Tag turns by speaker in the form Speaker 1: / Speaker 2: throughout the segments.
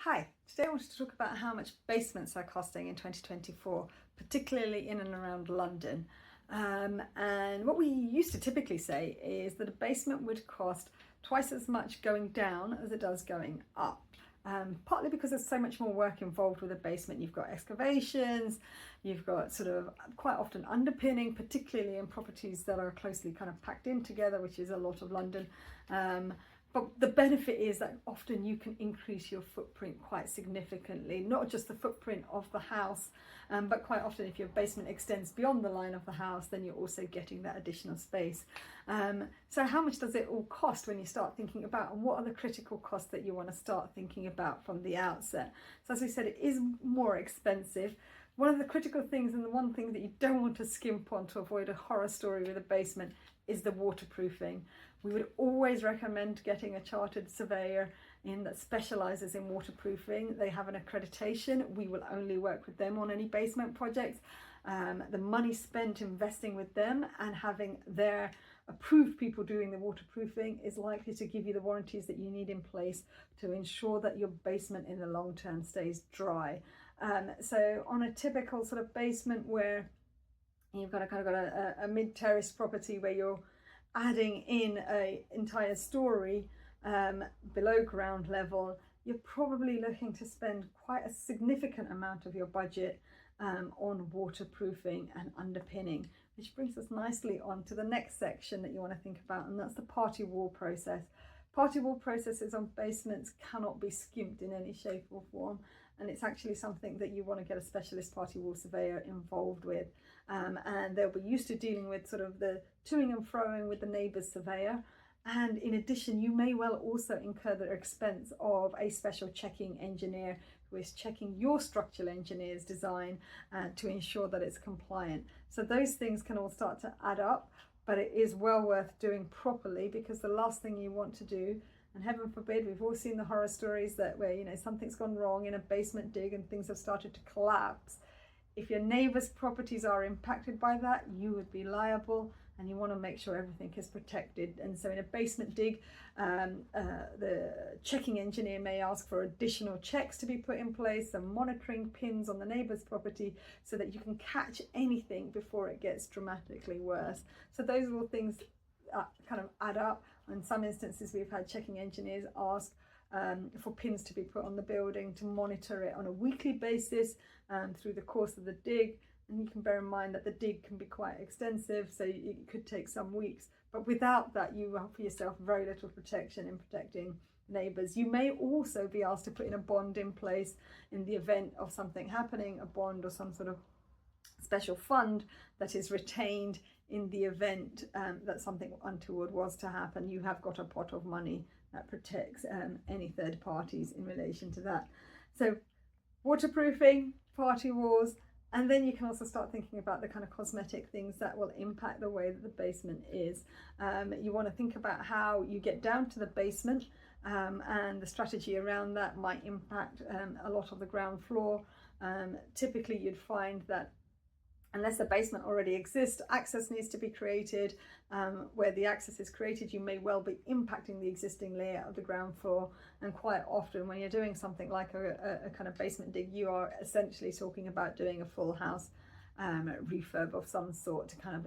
Speaker 1: Hi, today I wanted to talk about how much basements are costing in 2024, particularly in and around London. And what we used to typically say is that a basement would cost twice as much going down as it does going up. Partly because there's so much more work involved with a basement. You've got excavations, you've got sort of quite often underpinning, particularly in properties that are closely kind of packed in together, which is a lot of London. But the benefit is that often you can increase your footprint quite significantly, not just the footprint of the house, but quite often if your basement extends beyond the line of the house, then you're also getting that additional space. So how much does it all cost when you start thinking about, and what are the critical costs that you want to start thinking about from the outset? So as we said, it is more expensive. One of the critical things, and the one thing that you don't want to skimp on to avoid a horror story with a basement, is the waterproofing. We would always recommend getting a chartered surveyor in that specialises in waterproofing. They have an accreditation. We will only work with them on any basement projects. The money spent investing with them and having their approved people doing the waterproofing is likely to give you the warranties that you need in place to ensure that your basement in the long term stays dry. So on a typical sort of basement where you've got a mid-terrace property where you're adding in an entire story below ground level, you're probably looking to spend quite a significant amount of your budget on waterproofing and underpinning, which brings us nicely on to the next section that you want to think about, and that's the party wall process. Party wall processes on basements cannot be skimped in any shape or form, and it's actually something that you want to get a specialist party wall surveyor involved with, and they'll be used to dealing with sort of the toing and froing with the neighbour's surveyor. And in addition, you may well also incur the expense of a special checking engineer who is checking your structural engineer's design to ensure that it's compliant. So those things can all start to add up, but it is well worth doing properly, because the last thing you want to do, and heaven forbid, we've all seen the horror stories that where something's gone wrong in a basement dig and things have started to collapse. If your neighbour's properties are impacted by that, you would be liable, and you want to make sure everything is protected. And so in a basement dig, the checking engineer may ask for additional checks to be put in place, some monitoring pins on the neighbour's property, so that you can catch anything before it gets dramatically worse. So those are all things that kind of add up. In some instances, we've had checking engineers ask for pins to be put on the building to monitor it on a weekly basis through the course of the dig. And you can bear in mind that the dig can be quite extensive, so it could take some weeks. But without that, you offer yourself very little protection in protecting neighbours. You may also be asked to put in a bond in place in the event of something happening, a bond or some sort of special fund that is retained in the event that something untoward was to happen. You have got a pot of money that protects any third parties in relation to that. So waterproofing, party walls, and then you can also start thinking about the kind of cosmetic things that will impact the way that the basement is. You want to think about how you get down to the basement, and the strategy around that might impact a lot of the ground floor. Typically you'd find that unless the basement already exists, access needs to be created. Where the access is created, you may well be impacting the existing layout of the ground floor. And quite often when you're doing something like a kind of basement dig, you are essentially talking about doing a full house refurb of some sort to kind of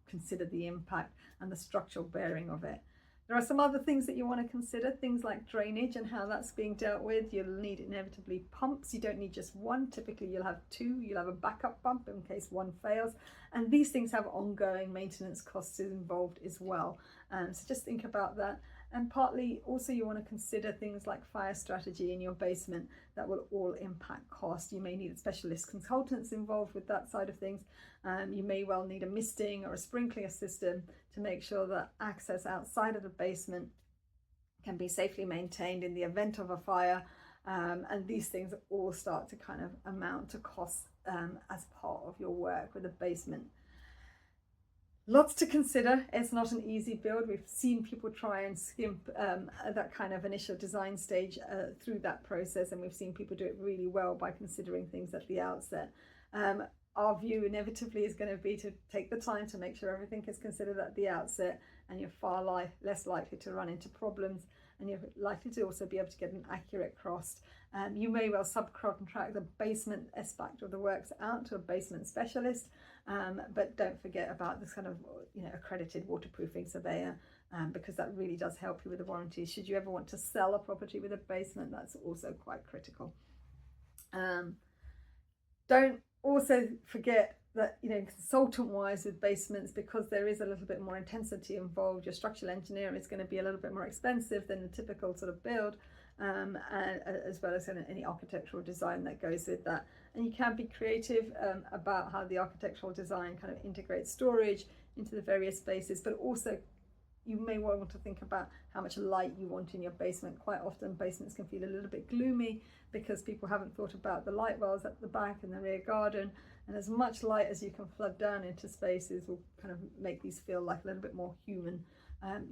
Speaker 1: consider the impact and the structural bearing of it. There are some other things that you want to consider, things like drainage and how that's being dealt with. You'll need inevitably pumps. You don't need just one. Typically you'll have two. You'll have a backup pump in case one fails. And these things have ongoing maintenance costs involved as well. So just think about that. And partly also you want to consider things like fire strategy in your basement that will all impact cost. You may need specialist consultants involved with that side of things. You may well need a misting or a sprinkler system to make sure that access outside of the basement can be safely maintained in the event of a fire. And these things all start to kind of amount to costs as part of your work with a basement. Lots to consider. It's not an easy build. We've seen people try and skimp that kind of initial design stage through that process, and we've seen people do it really well by considering things at the outset. Our view inevitably is going to be to take the time to make sure everything is considered at the outset, and you're far less likely to run into problems and you're likely to also be able to get an accurate cost. You may well subcontract the basement aspect of the works out to a basement specialist, but don't forget about this kind of accredited waterproofing surveyor, because that really does help you with the warranty. Should you ever want to sell a property with a basement, that's also quite critical. Don't also forget that, consultant wise with basements, because there is a little bit more intensity involved, your structural engineer is going to be a little bit more expensive than a typical sort of build, and as well as any architectural design that goes with that. And you can be creative about how the architectural design kind of integrates storage into the various spaces, but also you may want to think about how much light you want in your basement. Quite often basements can feel a little bit gloomy because people haven't thought about the light wells at the back and the rear garden, and as much light as you can flood down into spaces will kind of make these feel like a little bit more human.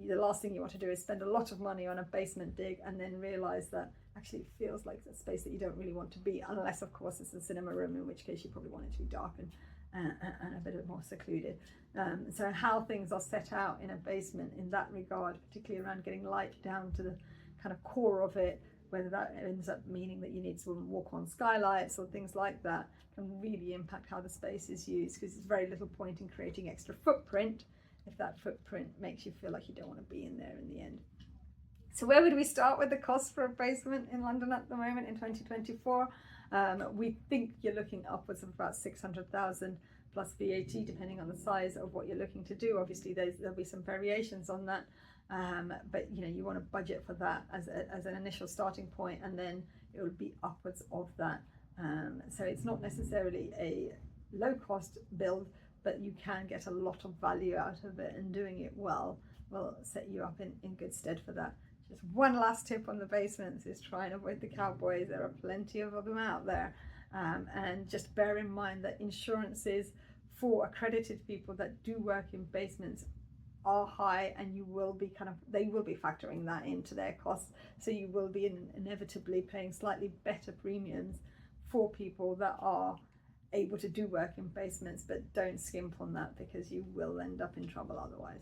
Speaker 1: The last thing you want to do is spend a lot of money on a basement dig and then realise that actually it feels like a space that you don't really want to be, unless of course it's a cinema room, in which case you probably want it to be dark and a bit more secluded. So how things are set out in a basement in that regard, particularly around getting light down to the kind of core of it, whether that ends up meaning that you need to walk on skylights or things like that, can really impact how the space is used, because there's very little point in creating extra footprint if that footprint makes you feel like you don't want to be in there in the end. So where would we start with the cost for a basement in London at the moment in 2024? We think you're looking upwards of about 600,000 plus VAT, depending on the size of what you're looking to do. Obviously there'll be some variations on that, but you want to budget for that as an initial starting point, and then it will be upwards of that. So it's not necessarily a low cost build, but you can get a lot of value out of it, and doing it well will set you up in good stead for that. Just one last tip on the basements is try and avoid the cowboys. There are plenty of them out there, and just bear in mind that insurances for accredited people that do work in basements are high, and they will be factoring that into their costs, so you will be inevitably paying slightly better premiums for people that are able to do work in basements, but don't skimp on that because you will end up in trouble otherwise.